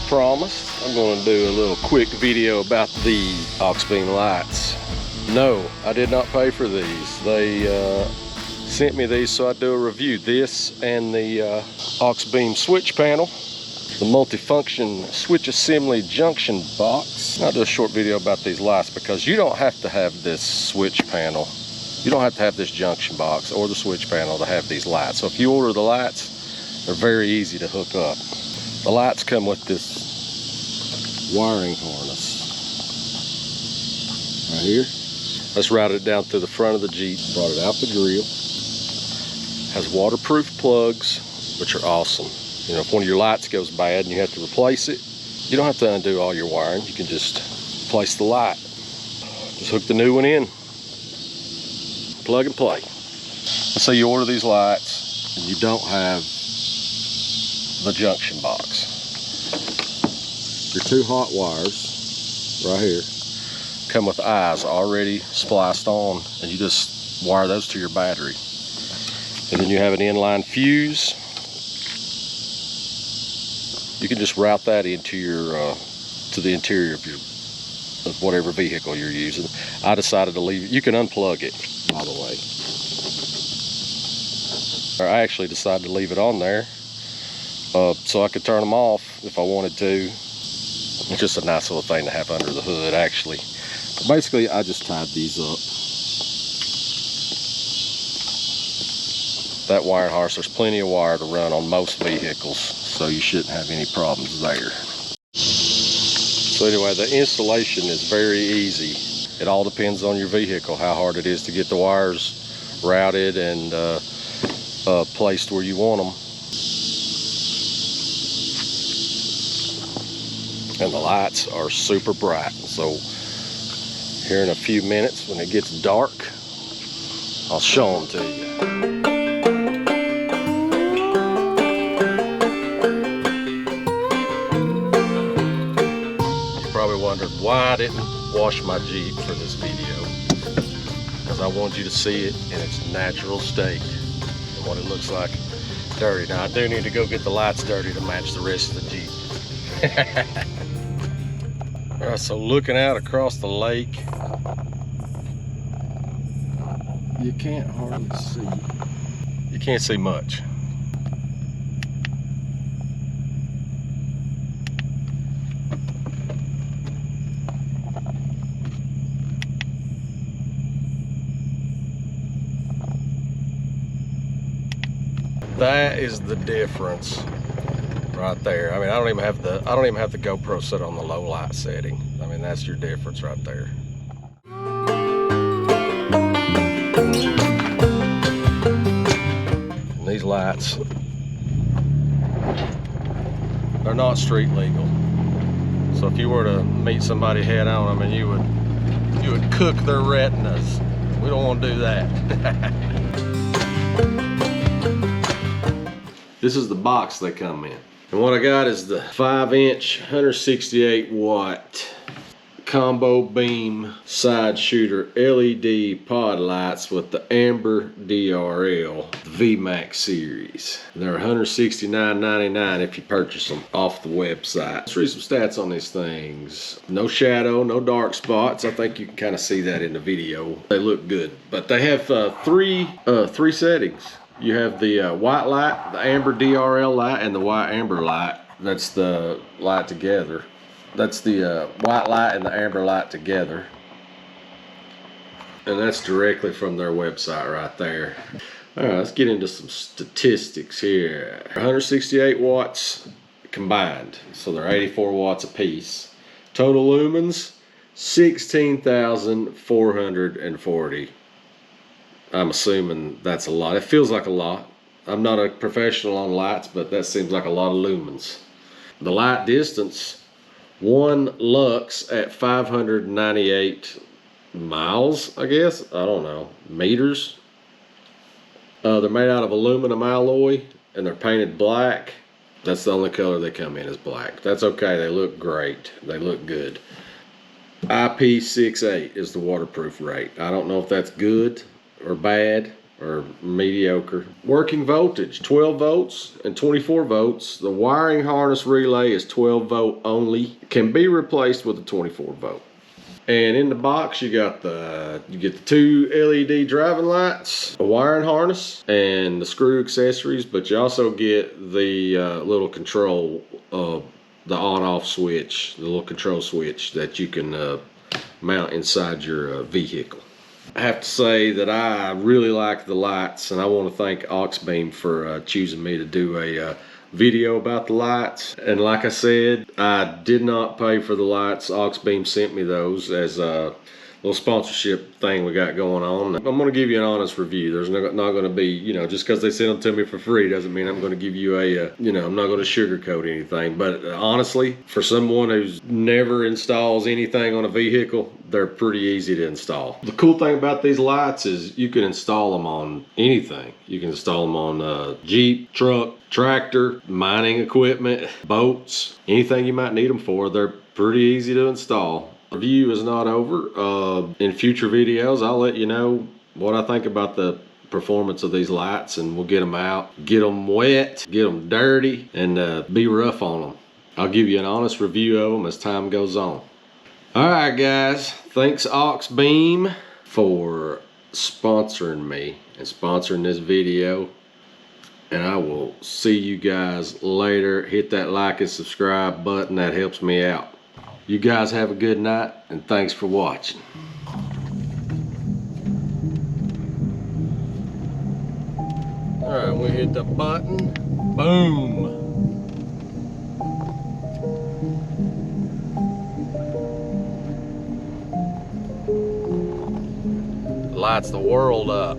promised, I'm going to do a little quick video about the Auxbeam lights. No, I did not pay for these. They sent me these so I'd do a review. This and the Auxbeam switch panel, the multifunction switch assembly junction box. I'll do a short video about these lights because you don't have to have this switch panel. You don't have to have this junction box or the switch panel to have these lights. So if you order the lights, they're very easy to hook up. The lights come with this wiring harness right here. Let's route it down through the front of the Jeep. Brought it out the grill. Has waterproof plugs, which are awesome. You know, if one of your lights goes bad and you have to replace it, you don't have to undo all your wiring. You can just place the light. Just hook the new one in. Plug and play. Let's say you order these lights and you don't have the junction box. Your two hot wires right here come with eyes already spliced on, and you just wire those to your battery. And then you have an inline fuse. You can just route that into your to the interior of your whatever vehicle you're using. I decided to leave. You can unplug it, by the way. I actually decided to leave it on there so I could turn them off if I wanted to. It's just a nice little thing to have under the hood, actually. But basically, I just tied these up. That wire harness, there's plenty of wire to run on most vehicles, so you shouldn't have any problems there. So anyway, the installation is very easy. It all depends on your vehicle, how hard it is to get the wires routed and placed where you want them. And the lights are super bright. So here in a few minutes when it gets dark, I'll show them to you. You probably wondered why I didn't wash my Jeep for this video. Because I wanted you to see it in its natural state and what it looks like dirty. Now I do need to go get the lights dirty to match the rest of the Jeep. Alright, so looking out across the lake, you can't hardly see. You can't see much. That is the difference right there. I mean, I don't even have the GoPro set on the low light setting. I mean, that's your difference right there. And these lights, they're not street legal. So if you were to meet somebody head on, I mean, you would cook their retinas. We don't want to do that. This is the box they come in. And what I got is the 5-inch 168 watt combo beam side shooter LED pod lights with the amber DRL VMAX series. They're $169.99 if you purchase them off the website. Let's read some stats on these things. No shadow, no dark spots. I think you can kind of see that in the video. They look good, but they have three settings. You have the white light, the amber DRL light, and the white amber light. That's the light together. That's the white light and the amber light together. And that's directly from their website right there. All right, let's get into some statistics here. 168 watts combined, so they're 84 watts a piece. Total lumens, 16,440. I'm assuming that's a lot. It feels like a lot. I'm not a professional on lights, but that seems like a lot of lumens. The light distance, 1 lux at 598 miles, I guess. I don't know, meters. They're made out of aluminum alloy and they're painted black. That's the only color they come in is black. That's okay, they look great. They look good. IP68 is the waterproof rate. I don't know if that's good or bad. or mediocre. Working voltage, 12 volts and 24 volts. The wiring harness relay is 12 volt only. Can be replaced with a 24 volt. And in the box, you get the 2 LED driving lights, a wiring harness, and the screw accessories. But you also get the little control, the on-off switch, the little control switch that you can mount inside your vehicle. I have to say that I really like the lights, and I want to thank Auxbeam for choosing me to do a video about the lights. And like I said, I did not pay for the lights. Auxbeam sent me those as a little sponsorship thing we got going on. I'm going to give you an honest review. There's not going to be, you know, just because they sent them to me for free doesn't mean I'm going to give you a, you know, I'm not going to sugarcoat anything. But honestly, for someone who's never installs anything on a vehicle, they're pretty easy to install. The cool thing about these lights is you can install them on anything. You can install them on a Jeep, truck, tractor, mining equipment, boats, anything you might need them for. They're pretty easy to install. The review is not over. In future videos, I'll let you know what I think about the performance of these lights, and we'll get them out, get them wet, get them dirty, and be rough on them. I'll give you an honest review of them as time goes on. Alright guys, thanks Auxbeam for sponsoring me and sponsoring this video. And I will see you guys later. Hit that like and subscribe button, that helps me out. You guys have a good night, and thanks for watching. Alright, we hit the button. Boom. Lights the world up.